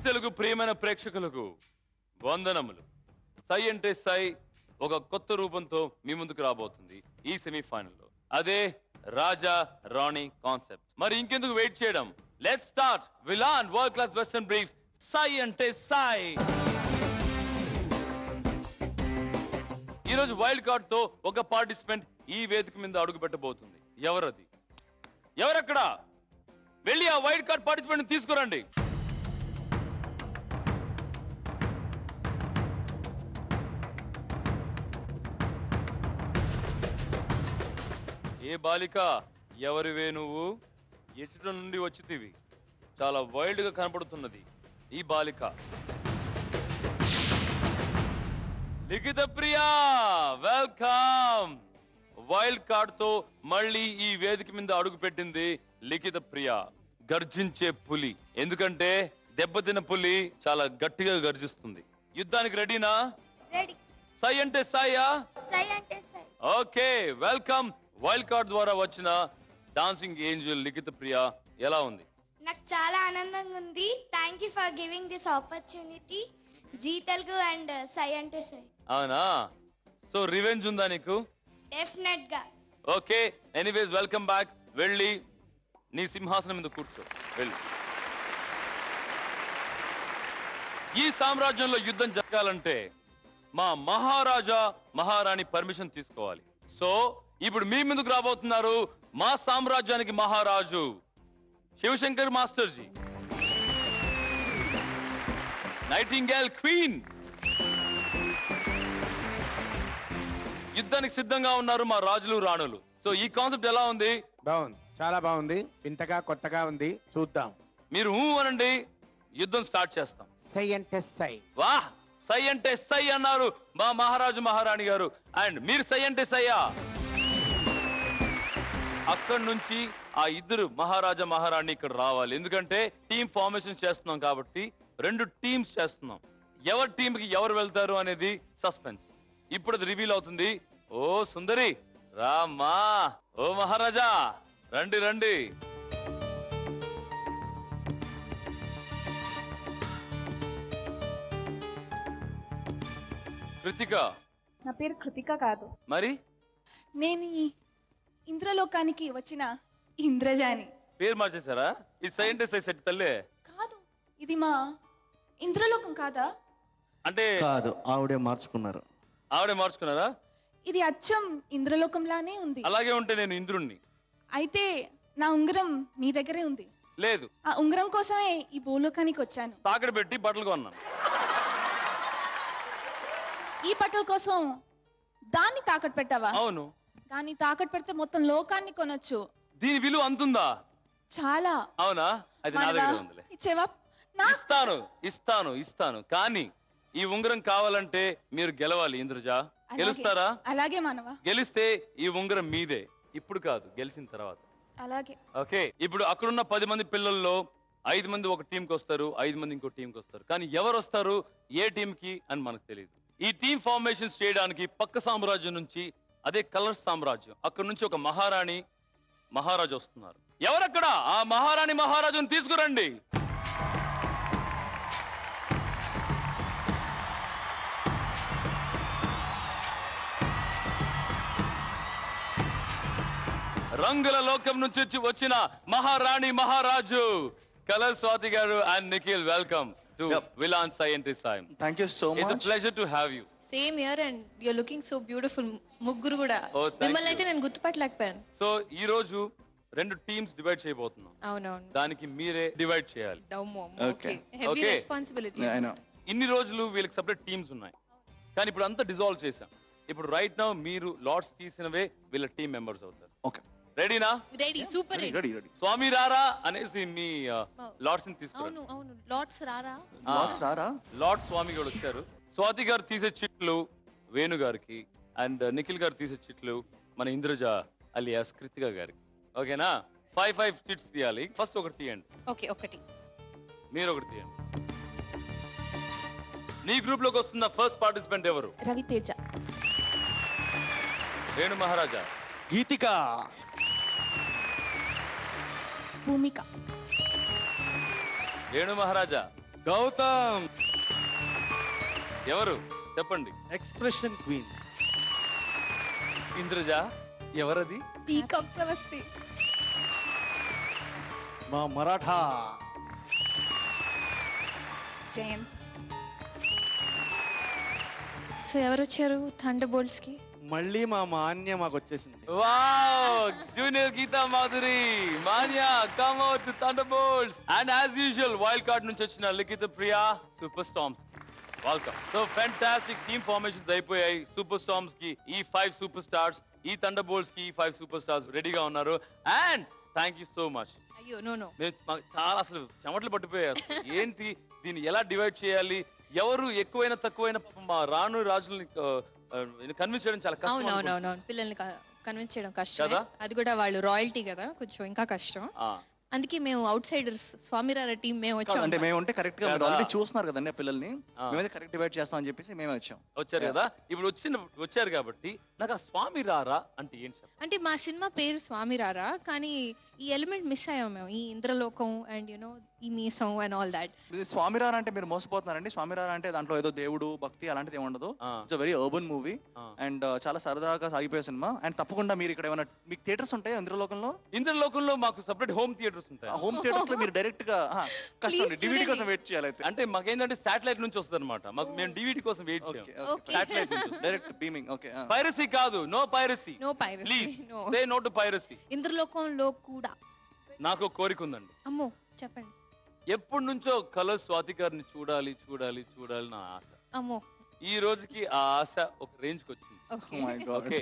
తెలుగు ప్రియమైన ప్రేక్షకులకు వందనములు. సై అంటే సై ఒక కొత్త రూపంతో మీ ముందుకు రాబోతుంది ఈ సెమీఫైనల్లో. అదే రాజా రాణి కాన్సెప్ట్. మరి ఇంకెందుకు వెయిట్ చేయడం? Let's start villain world class western briefs. సై అంటే సై. ఈరోజు వైల్డ్ కార్డ్ తో ఒక పార్టిసిపెంట్ ఈ వేదిక మీద అడుగు పెట్టబోతుంది. ఎవరది? ఎవరక్కడ? వెళ్ళి ఆ వైల్డ్ కార్డ్ పార్టిసిపెంట్ తీసుకురండి. ఏ బాలిక, ఎవరివే నువ్వు? ఎటు నుండి వచ్చితివి? చాలా వైల్డ్ గా కనపడుతున్నది ఈ బాలిక. లిఖిత ప్రియా, వెల్కమ్. వైల్డ్ కార్డ్ తో మళ్ళీ ఈ వేదిక మీద అడుగు పెట్టింది లిఖిత ప్రియా. గర్జించే పులి. ఎందుకంటే దెబ్బతిన్న పులి చాలా గట్టిగా గర్జిస్తుంది. యుద్ధానికి రెడీనా? రెడీ. సై అంటే సాయా? సై అంటే సై. Okay, welcome. వైల్డ్ కార్డ్ ద్వారా వచ్చిన డాన్సింగ్ ఏంజల్ లిఖిత ప్రియా, ఎలా ఉంది? నాకు చాలా ఆనందంగా ఉంది. Thank you for giving this opportunity. Zee Telugu and సై అంటే సై. అవునా? సో రివెంజ్ ఉందా నీకు? డెఫినెట్ గా. Okay, anyways welcome back. వెళ్ళి నీ సింహాసనం మీద కూర్చో. వెళ్ళి. ఈ సామ్రాజ్యంలో యుద్ధం జరగాలంటే మా మహారాజా మహారాణి పర్మిషన్ తీసుకోవాలి. సో ఇప్పుడు మీ ముందుకు రాబోతున్నారు మా సామ్రాజ్యానికి మహారాజు శివశంకర్ మాస్టర్జీ, నైటింగేల్ క్వీన్. యుద్ధానికి సిద్ధంగా ఉన్నారు మా రాజులు రాణులు. సో ఈ కాన్సెప్ట్ ఎలా ఉంది? బాగుంది, చాలా బాగుంది. వింతగా కొత్తగా ఉంది. చూద్దాం. మీరు అనండి, యుద్ధం స్టార్ట్ చేస్తాం. సై అంటే సై. వాహ్, సై అంటే సై అన్నారు మా మహారాజు మహారాణి గారు. అండ్ మీరు సై అంటే సయ్యా? అక్కడి నుంచి ఆ ఇద్దరు మహారాజా మహారాణి ఇక్కడ రావాలి. ఎందుకంటే టీమ్ ఫార్మేషన్ చేస్తున్నాం కాబట్టి 2 టీమ్స్ చేస్తున్నాం. ఎవరి టీమ్ కి ఎవరు వెళ్తారు అనేది సస్పెన్స్. ఇప్పుడు అది రివీల్ అవుతుంది. ఓ సుందరి రామ్మా, ఓ మహారాజా రండి రండి. కృతిక. నా పేరు కృతిక కాదు, మరి నేను ఈ ఇంద్రలోకానికి వచ్చిన ఇంద్రజాని. పేరు మార్చేశారా? ఇది సై అంటే సై సెట్ తల్లే కాదు, ఇది మా ఇంద్రలోకం కాదా? అంటే కాదు, ఆవిడే మార్చుకున్నారు. ఆవిడే మార్చుకున్నారా? ఇది అచ్చం ఇంద్రలోకంలానే ఉంది. అలాగే ఉంటే నేను ఇంద్రుణ్ణి. అయితే నా ఉంగరం మీ దగ్గరే ఉంది. లేదు, ఆ ఉంగరం కోసమే ఈ భూలోకానికి వచ్చాను. తాకడ పెట్టి బట్టలు కొన్నాను. ఈ బట్టల కోసం దాన్ని తాకట్టు పెట్టావా? అవును. దాన్ని తాకట్టు పెడితే మొత్తం లోకాన్ని కొనొచ్చు. దీని విలువ అంతుందా? చాలా. అవునా? అది నా మనవా? దగ్గర ఉందిలే. ఇచ్చేవా? నా ఇస్తాను ఇస్తాను ఇస్తాను. కానీ ఈ ఉంగరం కావాలంటే మీరు గెలవాలి ఇంద్రజ. అలాగే. గెలుస్తారా? అలాగే మనవా. గెలిస్తే ఈ ఉంగరం మీదే. ఇప్పుడు కాదు, గెలిచిన తర్వాత. అలాగే. ఓకే, ఇప్పుడు అక్కడున్న 10 మంది పిల్లల్లో 5 మంది ఒక టీంకి వస్తారు, 5 మంది ఇంకో టీంకి వస్తారు. కానీ ఎవరు వస్తారు ఏ టీంకి అని మనకు తెలియదు. ఈ టీం ఫార్మేషన్స్ చేయడానికి పక్క సామ్రాజ్యం నుంచి, అదే కలర్స్ సామ్రాజ్యం, అక్కడ నుంచి ఒక మహారాణి మహారాజు వస్తున్నారు. ఎవరక్కడ? ఆ మహారాణి మహారాజును తీసుకురండి. రంగుల లోకం నుంచి వచ్చిన మహారాణి మహారాజు కలర్ స్వాతి గారు and Nikhil, welcome to villain సై అంటే సై. Thank you so it's a much. Pleasure to have you. Same year and you're looking so beautiful. ముగ్గురు కూడా Oh, thank మిమ్మల్ని you. అయితే నేను గుర్తుపట్టలేకపోయాను. సో ఈ రోజు 2 టీమ్స్ డివైడ్ చేయబోతున్నాం. అవునవును. దానికి మీరే డివైడ్ చేయాలి. Okay, heavy Okay. Responsibility. I know. ఇన్ని రోజులు వీళ్ళకి సెపరేట్ టీమ్స్ ఉన్నాయి, కానీ ఇప్పుడు అంతా డిజాల్వ్ చేశాం. ఇప్పుడు రైట్ నౌ మీరు లార్డ్స్ తీసినవే వీళ్ళ టీమ్ మెంబర్స్ అవుతారు. ఓకే, రెడీనా? Ready, super ready. Ready ready. స్వామి రారా అనేసి మీ లార్డ్స్ ని తీసుకురండి. అవును అవును, లార్డ్స్ రారా? లార్డ్స్ రారా? లార్డ్ స్వామి గారు వచ్చారు. స్వాతి గారు తీసే చిట్లు వేణు గారికి, అండ్ నిఖిల్ గారు తీసే చిట్లు మన ఇంద్రజ అలియాస్ కృతిక గారికి. ఓకేనా? 5 చిట్స్ తీయాలి. ఫస్ట్ ఒకటి తీయండి. ఓకే, ఒకటి. మీరు ఒకటి తీయండి. నీ గ్రూప్ లోకి వస్తున్న ఫస్ట్ పార్టిసిపెంట్ ఎవరు? రవితేజ. వేణు మహారాజా. గీతిక. భూమిక. వేణు మహారాజా. గౌతమ్. ఎవరు చెప్పండి. Expression queen. ఇంద్రజ ఎవరది? పీకాక్ ప్రవస్తి. మా మరాఠా. జయంత్. సో ఎవరు వచ్చారు థండర్ బోల్ట్స్ కి? మళ్ళీ మా మాన్య మాకు వచ్చేసింది. Wow, junior Geetha Madhuri, Manya, come out to thunderbolts. And as usual wild card నుంచి వచ్చిన Likhitha Priya, super storms. Welcome. So fantastic team formations అయిపోయాయి. సూపర్ స్టార్మ్స్ కి ఈ 5 సూపర్ స్టార్స్, ఈ థండర్బోల్ట్స్ కి ఈ 5 సూపర్ స్టార్స్ రెడీగా ఉన్నారు. And thank you so much. అయ్యో నో. మాకు చాలా అసలు చెమటలు పట్టిపోయారు. ఏంటి దీన్ని ఎలా డివైడ్ చేయాలి, ఎవరు ఎక్కువైనా తక్కువైనా మా రాను రాజుల్ని కన్విన్స్ చేయడం చాలా కష్టం అనుకుంటా. అవునవునవును, పిల్లల్ని కన్విన్స్ చేయడం కష్టం. కదా? అది కూడా వాళ్ళు రాయల్టీ కదా, కొంచెం ఇంకా కష్టం. ఆ, అందుకే మేము అవుట్ సైడర్స్ స్వామిరార టీం మేము వచ్చాం. అంటే మేము ఉంటే కరెక్ట్ గా కదా? ఆల్రెడీ చూస్తున్నారు కదండి ఆ పిల్లల్ని, ఆ. మేమైతే కరెక్ట్ డివైడ్ చేస్తాం అని చెప్పేసి మేమే వచ్చాం. వచ్చారు కదా. ఇప్పుడు వచ్చారు కాబట్టి నాకు ఆ స్వామి రారా అంటే ఏంటి చెప్పండి. అంటే మా సినిమా పేరు స్వామిరారా, కానీ ఈ ఎలిమెంట్ మిస్ అయ్యాం మేము. ఈ ఇంద్రలోకం అండ్ యునో ఈ మీసం అండ్ ఆల్ దాట్. స్వామిరార అంటే మీరు మోసపోతున్నారండి. స్వామిరార అంటే దాంట్లో ఏదో దేవుడు భక్తి అలాంటిది ఏమి ఉండదు. ఆ. ఇట్స్ వెరీ అర్బన్ మూవీ ఆ. అండ్ చాలా సరదాగా సాగిపోయే సినిమా. అండ్ తప్పకుండా మీరు ఇక్కడ ఏమైనా మీకు థియేటర్స్ ఉంటాయి ఇంద్రలోకంలో? ఇంద్రలోకంలో మాకు సెపరేట్ హోమ్ థియేటర్స్ ఉంటాయి. హోమ్ థియేటర్స్ లో మీరు డైరెక్ట్ గా కష్టం Please డివిడి చూడండి. కోసం వెయిట్ చేయాలి అయితే. అంటే మాకేంటంటే శాటిలైట్ నుంచి వస్తుంది అనమాట. మాకు మేము డివిడి కోసం వెయిట్ చేయం. Okay. శాటిలైట్ నుంచి డైరెక్ట్ బీమింగ్. ఓకే. పైరసీ కాదు, no piracy. No piracy. Please no. Say no to piracy. ఇంద్రలోకంలో కూడా. నాకు ఒక కోరిక ఉందండి. అమ్మో చెప్పండి. ఎప్పటి నుంచో కలర్ స్వాతి గారిని చూడాలి చూడాలి చూడాలి నా ఆశ. అమ్మో. ఈ రోజుకి ఆ ఆశ ఒక రేంజ్ కి వచ్చింది. Okay. Oh my God. Okay,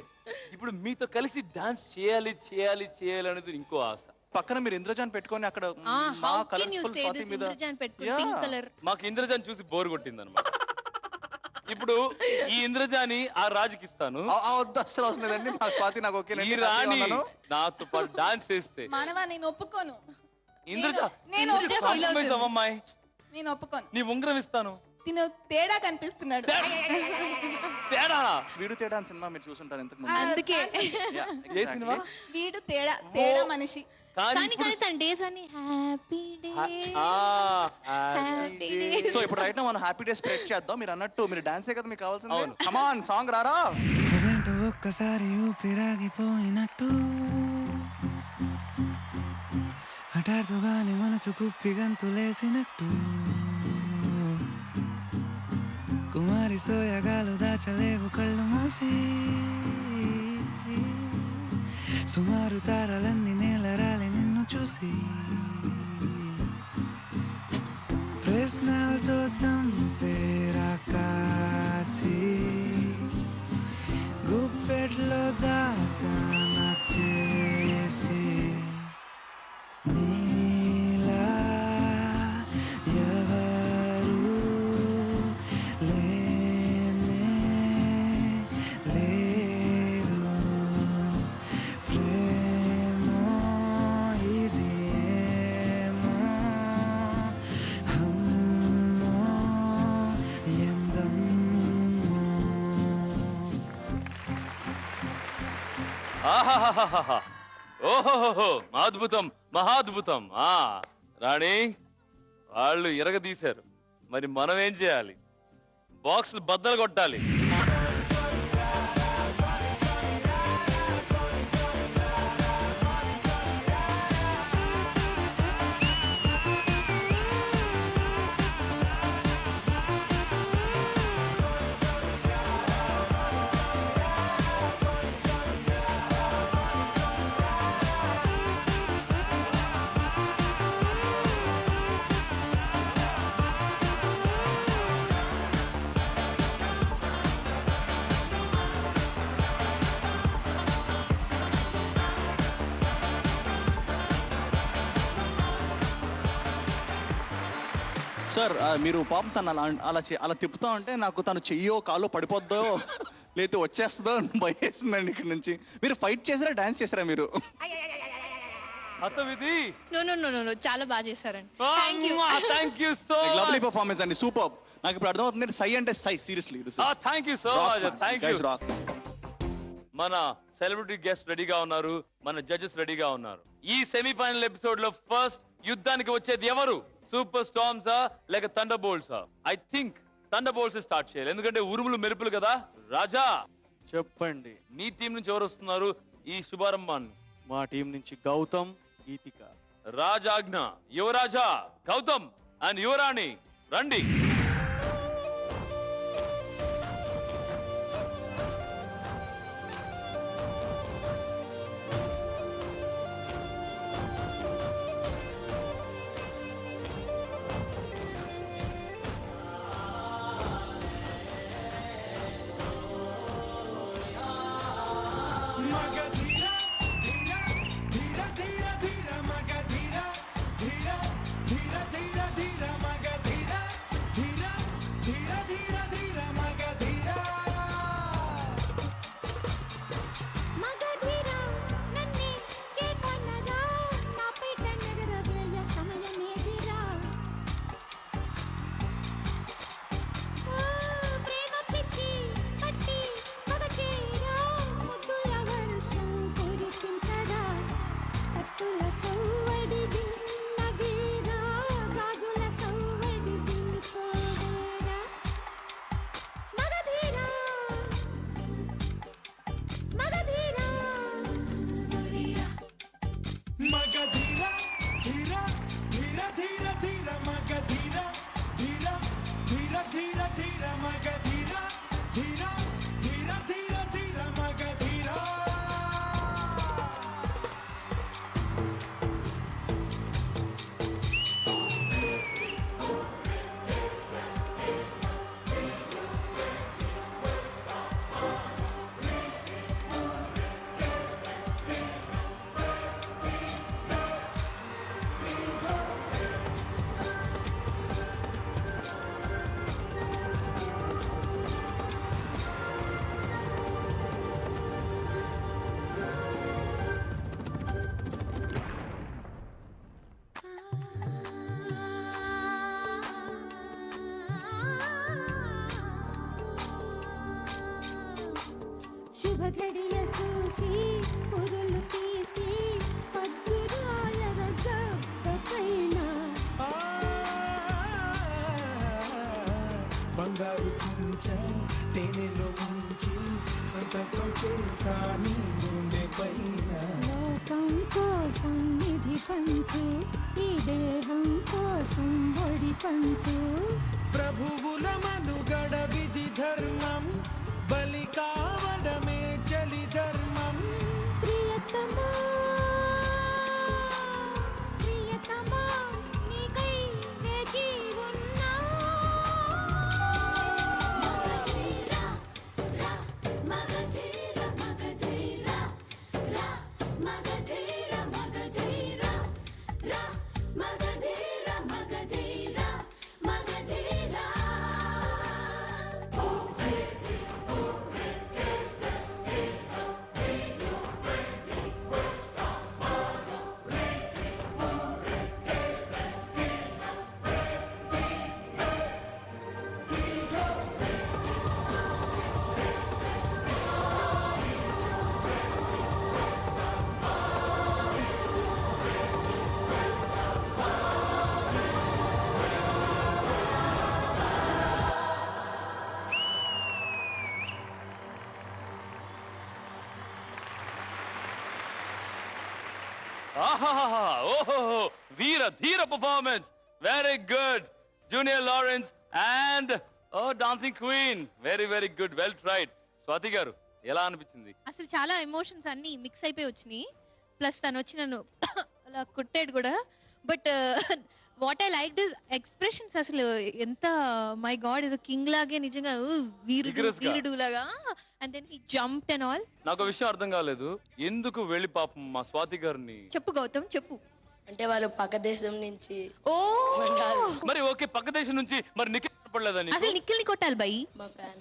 ఇప్పుడు మీతో కలిసి డాన్స్ చేయాలి చేయాలి చేయాలి అనేది ఇంకో ఆశ. పక్కన మీరు ఇంద్రజాన్ పెట్టుకొని అక్కడ హౌ మా can you colourful say Swathi this మీద ఇంద్రజాన్ పెట్టుకుని Yeah. Pink colour? మాకు ఇంద్రజాన్ చూసి బోర్ కొట్టింది అనమాట. ఇప్పుడు ఈ ఇంద్రజాని ఆ రాజుకి ఇస్తాను. వద్దు, అస్సలు అవసరం లేదండి. మా స్వాతి నాకు ఓకే. ఈ రాణి నాతో పాటు డాన్స్ చేస్తే మానవా, నేను ఒప్పుకోను. ఇంద్రజా నేను ఇంద్రజా వచ్చే feel compromise అవుతుంది. అవ్వమ్మాయి. నేను ఒప్పుకోను. నీ ఉంగరం ఇస్తాను. తిను తేడా కనిపిస్తున్నాడు. తేడా వీడు తేడా అని సినిమా మీరు చూసుంటారు ఇంతకు ముందు. అందుకే ఏ సినిమా? వీడు తేడా తేడా మనిషి. కానీ కానీ కానీ తన డేస్ అన్ని happy days. Happy days. So ఇప్పుడు రైట్ మనం హ్యాపీ డే స్ప్రెడ్ చేద్దాం. మీరు అన్నట్టు మీరు డాన్సే కదా మీకు కావాల్సింది. అవును. కమాన్ సాంగ్ రారా. అదేంటో ఒక్కసారి ఊపిరాగిపోయినట్టు హఠాత్తుగానే మనసు కుప్పి గంతులేసినట్టు కుమారి సోయగాలు దాచలేవు కళ్ళు మూసి సుమారు తారలన్నీ నేలరాలి నిన్ను చూసి ప్రశ్నలతో చంపేరా కాసి గుప్పెట్లో దాచాన చేసి నీలా ఎవరు లేనే లేరు ప్రేమో ఇది ఏమో అమ్మో ఎందమ్మో ఆహాహాహాహా. ఓహోహోహో, అద్భుతం, మహాద్భుతం. రాణి వాళ్ళు ఎరగదీశారు, మరి మనం ఏం చేయాలి? బాక్సులు బద్దలు కొట్టాలి. సార్ మీరు పాపం తను అలా తిప్పుతా ఉంటే నాకు తను చెయ్యో కాలో పడిపోద్దో లేకపోతే వచ్చేస్తుందో అని భయేస్తుందండి ఇక్కడ నుంచి. మీరు ఫైట్ చేసారా డాన్స్ చేసారా మీరు? హతవిధి. నో నో నో నో, చాలా బాగా చేశారండి. Thank you. Thank you so lovely much. Performance అండి, సూపర్. నాకు ఇప్పుడు అర్థమవుతుంది సై అంటే సై. Seriously thank you so much. Thank you. మన సెలబ్రిటీ గెస్ట్ రెడీగా ఉన్నారు, మన జడ్జెస్ రెడీగా ఉన్నారు. ఈ సెమీఫైనల్ ఎపిసోడ్ లో ఫస్ట్ యుద్ధానికి వచ్చేది ఎవరు? సూపర్ స్టార్మ్సా లేక థండర్ బోల్ట్సా? I think thunderbolts start చేయాలి, ఎందుకంటే ఉరుములు మెరుపులు కదా. రాజా, చెప్పండి. నీ టీం నుంచి ఎవరు వస్తున్నారు ఈ శుభారంభాన్ని? మా టీం నుంచి గౌతమ్, గీతిక. రాజాజ్ఞ. యువరాజా గౌతమ్ అండ్ యువరాణి రండి. శుభ ఘడియ చూసి కురులు తీసి పద్దురాయర జబ్బపైన బంగారు కుంచ తేనెలో ముంచి సంతకం చేస్తా నీ గుండె పైన. లోకం కోసం నిధి పంచు, ఈ దేహం కోసం ఒడి పంచు. ప్రభువుల మనుగడ విధి ధర్మం, బలి కావడమే చలి ధర్మం. ప్రియతమా ప్రియతమా నీకై వేచి ఉన్నా. ఓహో, వీర ధీర performance, very good. Junior Lawrence and dancing queen, very very good, well tried. Swathi గారు ఎలా అనిపించింది? అసలు చాలా ఎమోషన్స్ అన్ని మిక్స్ అయిపోయి వచ్చినాయి. ప్లస్ తను వచ్చి నన్ను అలా కుట్టాడు కూడా. But what I like this expressions, అసలు ఎంత మై గాడ్ ఇది కింగ్ లాగే నిజంగా వీరుడు Vigorous గా. వీరుడు లాగా. And then he jumped and all. నాకు ఒక విషయం అర్థం కాలేదు, ఎందుకు వెళ్ళి పాపం మా స్వాతి గారిని? చెప్పు గౌతమ్ చెప్పు. అంటే వాళ్ళు పక్క దేశం నుంచి ఓ మరి ఓకే, పక్క దేశం నుంచి మరి నిఖిల్ పడలేదని? అసలు నిఖిల్ ని కొట్టాలి బై. మా ఫ్యాన్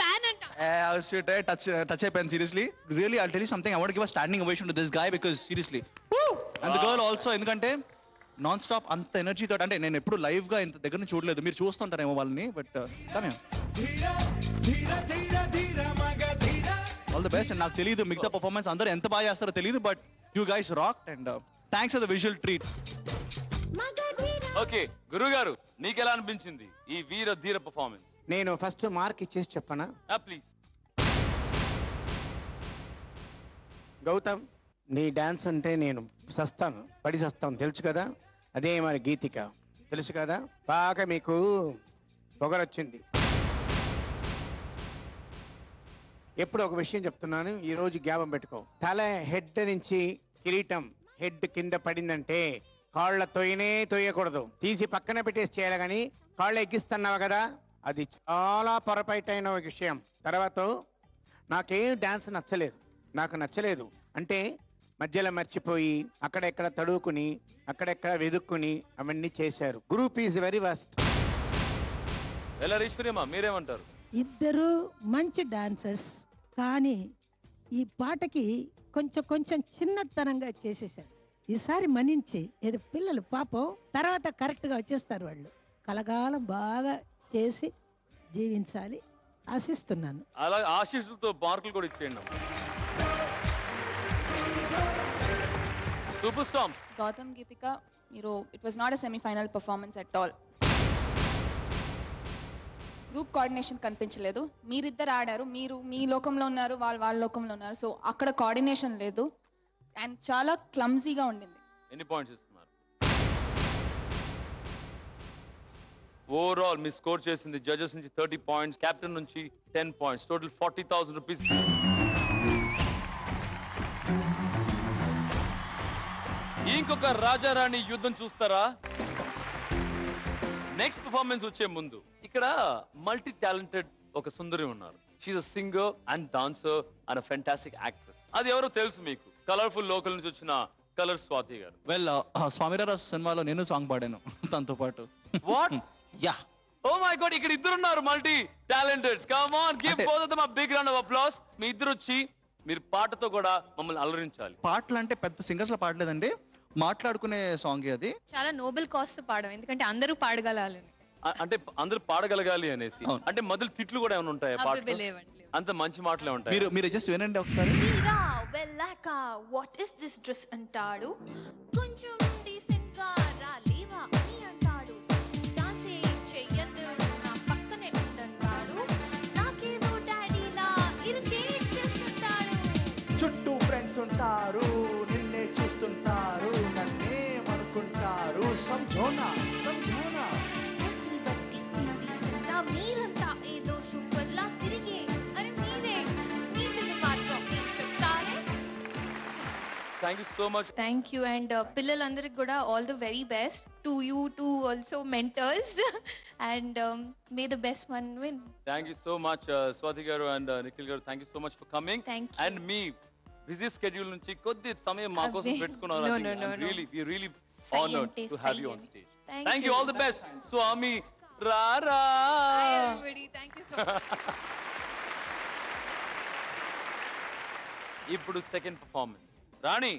ఫ్యాన్ అంట. టచ్ అయిపోయాను seriously. Really I tell you something, I want give a standing ovation to this guy because seriously and the girl also. ఎందుకంటే నాన్ స్టాప్ అంత ఎనర్జీ తోటి, అంటే నేను ఎప్పుడు లైవ్ గా ఇంత దగ్గర నుంచి చూడలేదు, మీరు చూస్తుంటారేమో వాళ్ళని. But all the best. And నాకు తెలియదు మిగతా పర్ఫార్మెన్స్ అందరూ ఎంత బాగా చేస్తారో తెలియదు, but you guys rock and thanks for the visual treat. Magadheera okay గురుగారు నీకు ఎలా అనిపించింది ఈ వీర ధీర పర్ఫార్మెన్స్? నేను ఫస్ట్ మార్క్ ఇచ్చేసి చెప్పనా? ప్లీజ్. గౌతమ్, నీ డాన్స్ అంటే నేను పడి సస్తాను తెలుసు కదా. అదే మరి గీతిక తెలుసు కదా, బాగా మీకు పొగరొచ్చింది. ఎప్పుడు ఒక విషయం చెప్తున్నాను, ఈ రోజు జ్ఞాపం పెట్టుకో. తల హెడ్ నుంచి కిరీటం హెడ్ కింద పడిందంటే కాళ్ళ తొయ్యకూడదు, తీసి పక్కన పెట్టేసి చేయాలి. కానీ కాళ్ళు ఎక్కిస్తున్నావు కదా, అది చాలా పొరపాటైన విషయం. తర్వాత నాకేం డాన్స్ నాకు నచ్చలేదు అంటే మధ్యలో మర్చిపోయి అక్కడెక్కడ తడువుకుని అక్కడెక్కడ వెదుక్కుని అవన్నీ చేశారు. Group is very worst. ఎలా ఈశ్వర్యమ్మ మీరేమంటారు? ఇద్దరు మంచి డాన్సర్స్, కానీ ఈ పాటకి కొంచెం చిన్నతనంగా చేసేసారు. ఈసారి మన్నించి ఏదో పిల్లలు పాపం తర్వాత కరెక్ట్గా వచ్చేస్తారు. వాళ్ళు కలకాలం బాగా చేసి జీవించాలి ఆశిస్తున్నాను. అలా ఆశీస్సులతో మార్కులు కూడా ఇచ్చేయండి. సూపర్ స్టార్స్ గౌతమ్, గీతిక, మీరు it was not a semi-final performance at all. Group coordination కనిపించలేదు. మీరిద్దరు ఆడారు, మీరు మీ లోకంలో ఉన్నారు, వాళ్ళ లోకంలో ఉన్నారు. సో అక్కడ కోఆర్డినేషన్ లేదు అండ్ చాలా క్లమ్జీగా ఉండింది. ఎన్ని పాయింట్స్ ఇస్తున్నారు? ఓవరాల్ మీ స్కోర్ చేసింది జడ్జెస్ నుంచి 30 పాయింట్స్, కెప్టెన్ నుంచి 10 పాయింట్స్, టోటల్ 40,000 రూపీస్. ఇంకొక రాజారాణి యుద్ధం చూస్తారా? నెక్స్ట్ పర్ఫార్మెన్స్ వచ్చే ముందు ఇక్కడ మల్టీ టాలెంటెడ్ ఒక సుందరి ఉన్నారు. She a singer and dancer and a fantastic actress. అది ఎవరో తెలుసు మీకు, కలర్ఫుల్ లోకల్ నుంచి వచ్చిన కలర్ స్వాతి గారు. వెల్ స్వామిరారా సినిమాలో నేను సాంగ్ పాడాను తనతో పాటు. What? Yeah. Oh my god, ఇక్కడ ఇద్దరు ఉన్నారు multi talented. Come on, give both of them a big round of applause. మీ ఇద్దరు వచ్చి మీరు పాటతో కూడా మమ్మల్ని అలరించాలి. పాటలు అంటే పెద్ద సింగర్స్ లో పాడలేదండి, మాట్లాడుకునే సాంగ్ అది. చాలా నోబెల్ కాస్ట్ పాడడం, ఎందుకంటే అందరూ పాడగలాలని. అంటే అందరూ పాడగలగాలి అనేసి. అంటే మొదలు తిట్లు కూడా ఏమైనా ఉంటాయి పాటలో? లేవండి. అంత మంచి మాటలే ఉంటాయి. మీరు జస్ట్ వినండి ఒకసారి. తీరా వెళ్ళాక వాట్ ఇస్ దిస్ డ్రెస్ అంటాడు, కొంచెం డీసెంట్ గా రాలేవా అని అంటాడు, డాన్సే చెయ్యదు నా పక్కనే ఉండంటాడు, నాకేదో డాడీలా ఇరిటేట్ చేస్తుంటాడు. చుట్టూ ఫ్రెండ్స్ ఉంటారు, నిన్నే చూస్తుంటారు, నన్నేమనుకుంటారు, సంజోనా డ్రెస్ని బట్టి indecent గా మీరంతా ఏదో సూపర్ లా తిరిగే, అరే మీరే నీతిని మాత్రం ఏం చెప్తారే. Thank you so much. Thank you. And పిల్లలందరికి కూడా all the very best to you, to also mentors, and may the best one win. Thank you so much Swathi గారు అండ్ నిఖిల్ గారు. Thank you so much for coming. Thank you. And మీ busy schedule నుంచి కొద్ది సమయం మా కోసం పెట్టుకున్నారు. Really honored to have you on stage. Thank you. All the best. Swami Rara. Hi everybody. Thank you so much. ఇప్పుడు second performance. రాణి,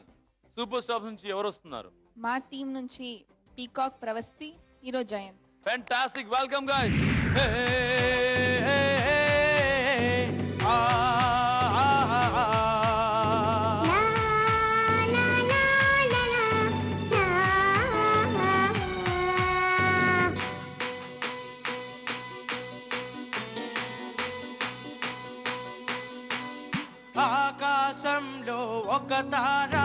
super stars నుంచి ఎవరు వస్తున్నారు? మా టీం నుంచి peacock Pravasti, hero Jayanth. Fantastic. Welcome guys. ఆకాశంలో ఒక తార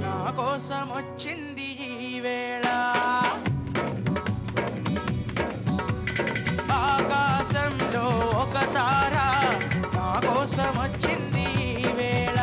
నా కోసం వచ్చింది ఈ వేళ, ఆకాశంలో ఒక తార నా కోసం వచ్చింది ఈ వేళ.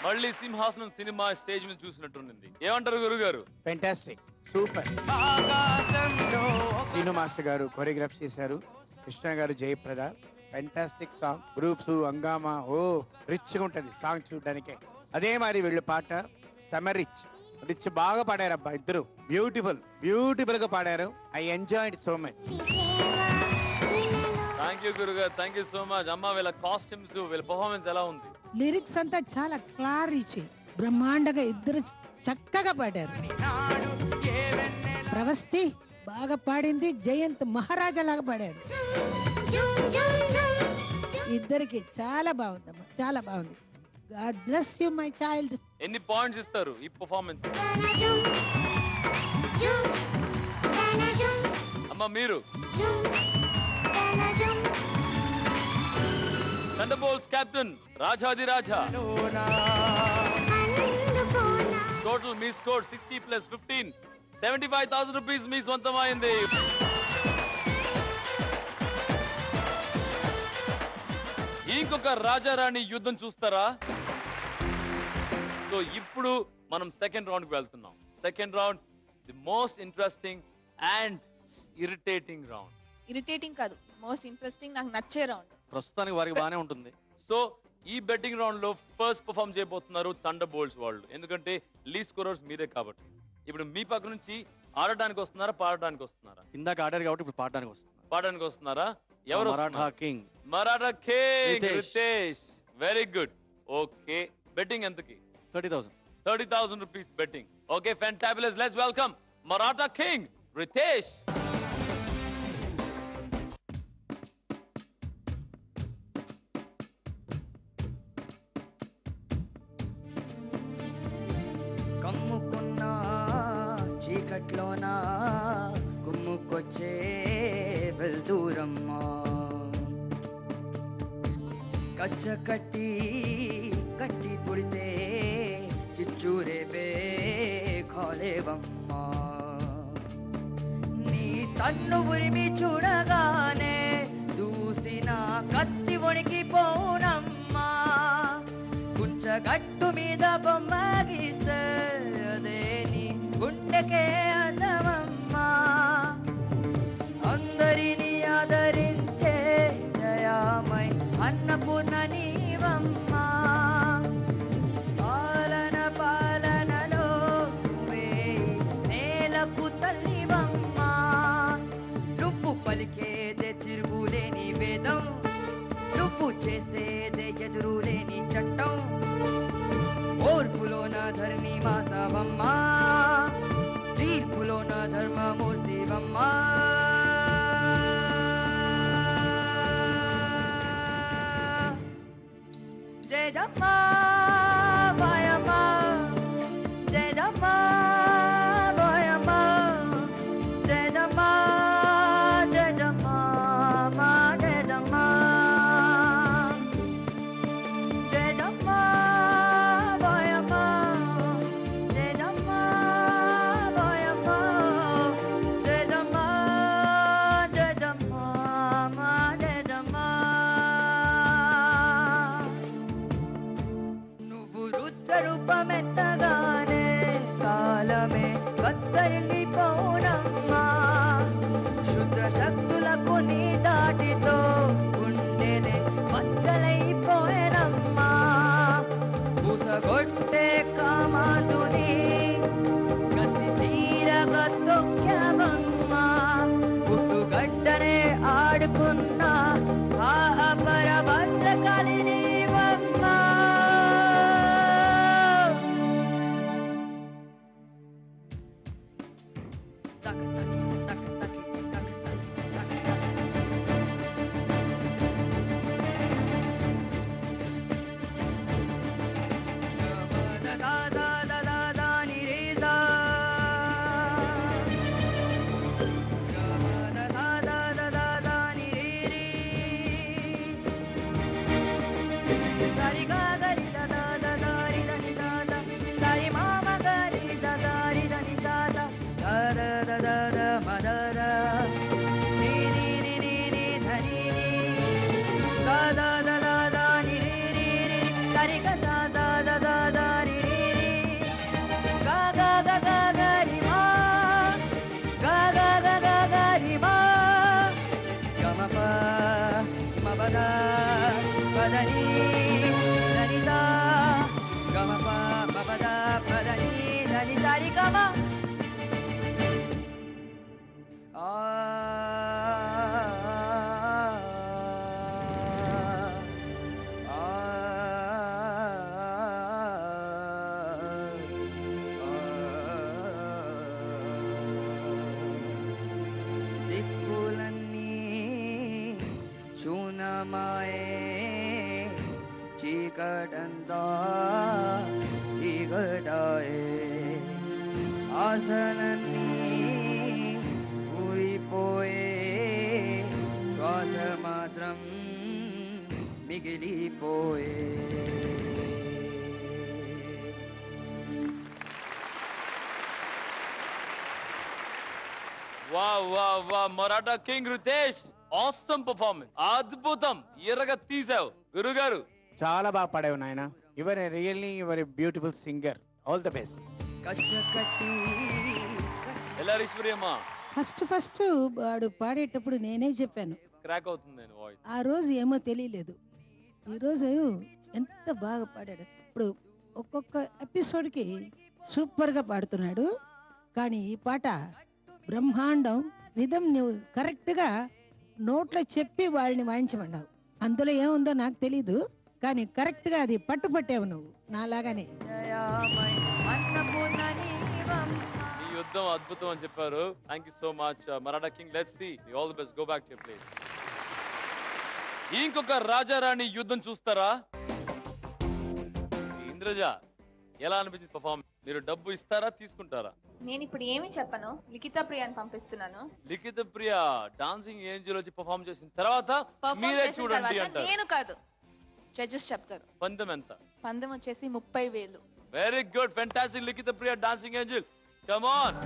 మళ్ళీ సింహాసనం సినిమా స్టేజ్ మీద చూసినట్టుంది. ఏమంటారు గురుగారు? Fantastic, super. శ్రీను మాస్టర్ గారు కొరియోగ్రాఫ్ చేశారు, కృష్ణ గారు జయప్రద. Fantastic song. గ్రూప్స్ హంగామా, ఓ రిచ్గా ఉంటుంది సాంగ్ చూడడానికే. అదే మరి వీళ్ళు పాట సమ్మర్ రిచ్ బాగా పాడారు అబ్బా ఇద్దరు. బ్యూటిఫుల్ గా పాడారు. I enjoyed so much. Thank you గురుగారు, థ్యాంక్ యూ సో మచ్. అమ్మ వీళ్ళ కాస్ట్యూమ్స్, వీళ్ళ పర్ఫార్మెన్స్ ఎలా ఉంది? లిరిక్స్ అంతా చాలా క్లారిటీ, బ్రహ్మాండంగా ఇద్దరు చక్కగా పాడారు. ప్రవస్తి బాగా పాడింది, జయంత్ మహారాజా లాగా పాడాడు. ఇద్దరికి చాలా బాగుందమ్మా, చాలా బాగుంది. God bless you my child. ఎన్ని పాయింట్స్ ఇస్తారు ఈ పర్ఫార్మెన్స్? అమ్మ మీరు థండర్బోల్ట్స్ కెప్టెన్ రాజాది రాజా. టోటల్ మీ స్కోర్ 60 + 15 75,000 రూపీస్ మీ సొంతమైంది. ఇంకొక రాజారాణి యుద్ధం చూస్తారా? సో ఇప్పుడు మనం సెకండ్ రౌండ్ కి వెళ్తున్నాం. Second round the most interesting and irritating round. Irritating కాదు, మోస్ట్ ఇంట్రెస్టింగ్, నాకు నచ్చే రౌండ్. ప్రస్తుతానికి వారికి బాగానే ఉంటుంది. సో ఈ బెట్టింగ్ రౌండ్ లో ఫస్ట్ పర్ఫార్మ్ చేయబోతున్నారు థండర్బోల్ట్స్ వాళ్ళు. ఎందుకంటే లీడ్ స్కోరర్స్ మీరే కాబట్టి. ఇప్పుడు మీ పక్క నుంచి ఆడడానికి వస్తున్నారా, పాడడానికి వస్తున్నారా? ఇందాక ఆడారు కాబట్టి ఇప్పుడు పాడడానికి వస్తుంది. పాడడానికి వస్తున్నారా? ఎవరు? Maratha king. Maratha king Ritesh. Ritesh. Very good. Okay, betting ఎంతకి? 30,000. 30,000 rupees betting. Okay, fantabulous. Let's welcome Maratha King, Ritesh. కమ్ముకున్న చీకట్లోన గుమ్ముకొచ్చే వెల్దూరమ్మా, కచ్చ కట్టి కట్టి పుడితే చిచ్చూరేపే కాలేవమ్మా. నీ తన్ను ఉరిమి చూడగానే దూసిన కత్తి వణికిపోనమ్మా. గుంచగట్టు మీద బొమ్మ గీస్తే అదే నీ గుండెకే అందమమ్మా. అందరినీ ఆదరించే దయామై అన్నపూర్ణ నీవమ్మా. పాలన పాలనలో నేలకు తల్లివమ్మా. నువ్వు పలికేదే తిరుగులేని వేదం, నువ్వు చేసేదే ఎదురులేని చట్టం. ఓర్పులోన ధరణి మాతవమ్మా, తీర్పులోన ధర్మమూర్తివమ్మా. జయ జమ్మా బాయమ్మా, జయ జమ్మా బాయమ్మా, జయ జమ్మా జయ జమ్మా మా జయ జమ్మా, జయ జమ్మా బాయమ్మా, జయ జమ్మా బాయమ్మా, జయ జమ్మా జయ జమ్మా మా జయ జమ్మా. నువ్వు రుద్ర రూపమెత్తగానే కాలమే కత్తరిల్లిపోనమ్మా. శుద్ర శక్తులకు నీ దాటితో గుండెలే బద్దలైపోయేనమ్మా. పూసగొట్టే కామాతుని కసి తీరగా తొక్కావమ్మా. పుట్టుగడ్డనే ఆడుకున్న ఆ అపర భద్రకాళి నీవమ్మా. ప్రియతమా ఆ దిక్కులన్నీ శూన్యమాయే చీకటంతా చీకటాయే ఆశలన్నీ ఊరిపోయే శ్వాస మాత్రం మిగిలిపోయే వా Maratha king Ritesh awesome performance, అద్భుతం, ఎర్రగా తీసావు గురుగారు. చాలా బాగా పాడావు నాయన. Your really your beautiful singer. All the best. కచ్చకట్టి ఎలా ఈశ్వరియమ్మ ఫస్ట్ వాడు పాడేటప్పుడు నేనే చెప్పాను, క్రాక్ అవుతుంది నేను వాయిస్. ఆ రోజు ఏమో తెలియలేదు, ఈరోజు ఎంత బాగా పాడాడు. ఇప్పుడు ఒక్కొక్క ఎపిసోడ్కి సూపర్గా పాడుతున్నాడు. కానీ ఈ పాట బ్రహ్మాండం. రిధం నువ్వు కరెక్ట్గా నోట్లో చెప్పి వాళ్ళని వాయించమన్నావు. అందులో ఏముందో నాకు తెలీదు, కానీ కరెక్ట్గా అది పట్టుపట్టావు నువ్వు నాలాగానే. ఈ యుద్ధం అద్భుతం అని చెప్పారు. Thank you so much Maratha king. Let's see all the best. Go back to your place. ఇంకొక రాజారాణి యుద్ధం చూస్తారా? ఇంద్రజ, ఎలా అనిపించింది పర్ఫార్మెన్స్? మీరు డబ్బు ఇస్తారా తీసుకుంటారా? నేను ఇప్పుడు ఏమి చెప్పను, లిఖిత ప్రియాని పంపిస్తున్నాను. లిఖిత ప్రియ డాన్సింగ్ ఏంజల్ వచ్చి పర్ఫార్మ్ చేసిన తర్వాత మీరే చూడండి అంటారు. నేను కాదు, జడ్జెస్ చెప్తారు. పందెం ఎంత? పందెం వచ్చేసి 30,000. Very good, fantastic Likhita Priya dancing angel. Come on.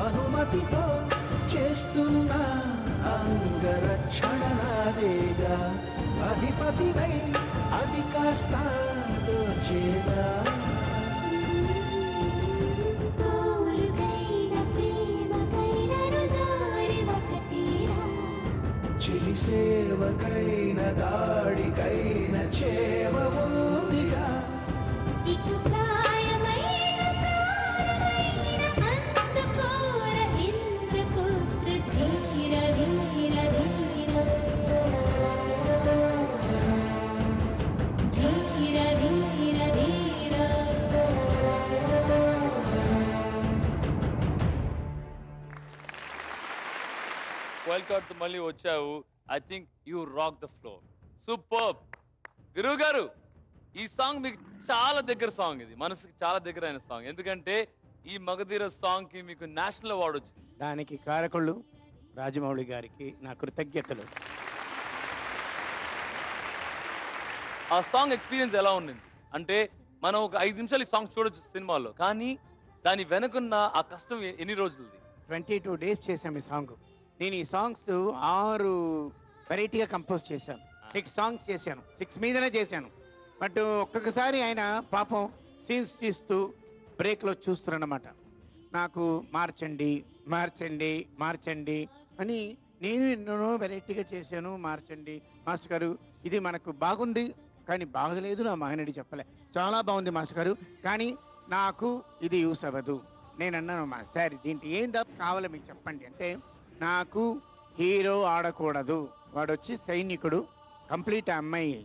అనుమతితో చేస్తున్న అంగరక్షణ నాదేగా, అధిపతినై అది కాస్త దోచేదా. చిలి సేవకైన దాడికైన చేవ ఉందిగా. వైల్డ్ కార్డ్ తో మళ్ళీ వచ్చావు. I think you rock the floor. Super. గురువు గారు ఈ సాంగ్ మీకు చాలా దగ్గర సాంగ్, ఇది మనసుకి చాలా దగ్గర అయిన సాంగ్. ఎందుకంటే ఈ మగధీర సాంగ్ కి మీకు నేషనల్ అవార్డు వచ్చింది. దానికి కారకుళ్ళు రాజమౌళి గారికి నా కృతజ్ఞతలు. ఆ సాంగ్ ఎక్స్పీరియన్స్ ఎలా ఉండింది అంటే మనం ఒక 5 నిమిషాలు ఈ సాంగ్ చూడొచ్చు సినిమాలో, కానీ దాని వెనుకున్న ఆ కష్టం ఎన్ని రోజులది? 22 days చేశాం ఈ సాంగ్. నేను ఈ సాంగ్స్ 6 వెరైటీగా కంపోజ్ చేశాను. 6 సాంగ్స్ చేశాను, 6 మీదనే చేశాను. బట్ ఒక్కొక్కసారి ఆయన పాపం సీన్స్ తీస్తూ బ్రేక్లో చూస్తున్నారన్నమాట. నాకు మార్చండి మార్చండి మార్చండి అని. నేను ఎన్నో వెరైటీగా చేశాను, మార్చండి మాస్టర్ గారు ఇది మనకు బాగుంది కానీ బాగలేదు నా మహనడి చెప్పలే, చాలా బాగుంది మాస్టర్ గారు కానీ నాకు ఇది యూస్ అవ్వదు. నేను అన్నాను మా సార్ దీంట్లో ఏం తప్పు కావాలో మీకు చెప్పండి అంటే, నాకు హీరో ఆడకూడదు, వాడు వచ్చి సైనికుడు, కంప్లీట్ ఆ అమ్మాయి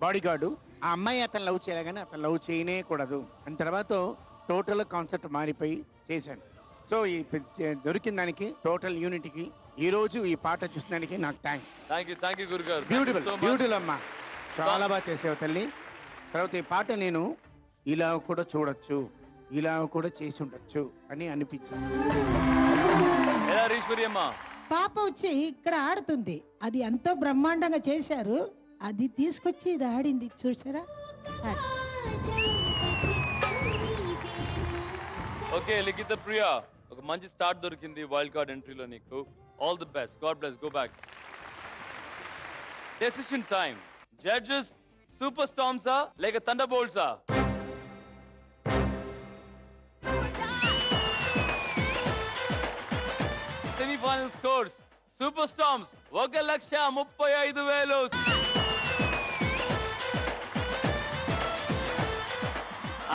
బాడీగార్డు, ఆ అమ్మాయి అతను లవ్ చేయాలి కానీ అతను లవ్ చేయనే కూడదు అని. తర్వాత టోటల్ కాన్సెప్ట్ మారిపోయి చేశాను. సో ఈ దొరికిన దానికి టోటల్ యూనిటీకి ఈ రోజు ఈ పాట చూసినందుకు నాకు థ్యాంక్స్. థ్యాంక్ యూ గురుగారు. బ్యూటిఫుల్ బ్యూటిఫుల్ అమ్మా, చాలా బాగా చేసావు తల్లి. తర్వాత ఈ పాట నేను ఇలా కూడా చూడొచ్చు, ఇలా కూడా చేసి ఉండొచ్చు అని అనిపించింది. పాప వచ్చి ఇక్కడ ఆడుతుంది, అది ఎంతో బ్రహ్మాండంగా చేశారు, అది తీసుకొచ్చి ఇది ఆడింది చూసారా. ఓకే లిఖిత ప్రియా, ఒక మంచి స్టార్ట్ దొరికింది వైల్డ్ కార్డ్ ఎంట్రీలో నీకు. All the best, god bless, go back. Decision time. Judges super స్టార్మ్సా లేక థండర్ బోల్ట్సా? Semifinal scores. Super storms 1,35,000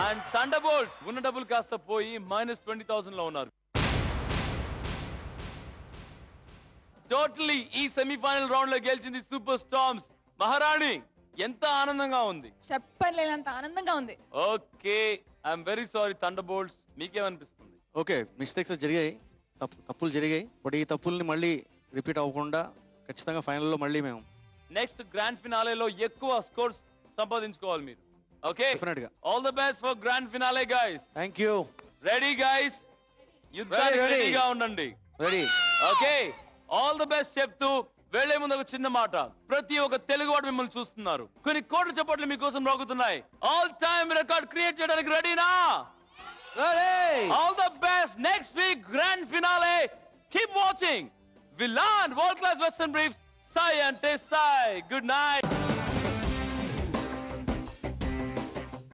and thunderbolts ఉన్న డబ్బులు కాస్త పోయి -20,000 లో ఉన్నారు. టోటలీ ఈ సెమీఫైనల్ రౌండ్ లో గెలిచింది సూపర్ స్టార్మ్స్. మహారాణి ఎంత ఆనందంగా ఉంది, చెప్పలేనంత ఆనందంగా ఉంది. Okay I'm very sorry thunderbolts, మీకేమనిపిస్తుంది? ఓకే మిస్టేక్స్ జరిగాయి, తప్పులు జరిగాయి, బట్ ఈ తప్పుల్ని మళ్ళీ రిపీట్ అవ్వకుండా ఖచ్చితంగా ఫైనల్లో మళ్ళీ మేము నెక్స్ట్ గ్రాండ్ ఫినాలేలో ఎక్కువ స్కోర్స్ సంపాదించుకోవాలి మీరు. ఓకే డెఫినెట్ గా. All the best for grand finale guys. Thank you. Ready guys, యుద్ధానికి Ready. రెడీగా ఉండండి. Ready. Okay all the best చెప్తూ వెళ్లే ముందు ఒక చిన్న మాట. ప్రతి ఒక్క తెలుగువాడు మిమ్మల్ని చూస్తున్నారు, కొన్ని కోట్ల చప్పట్లు మీకోసం రోగుతున్నాయి. ఆల్ టైమ్ రికార్డ్ క్రియేట్ చేయడానికి రెడీనా? All the best. Next week grand finale. Keep watching. విలాన్ world class western brief. Sai అంటే సాయి. Good night.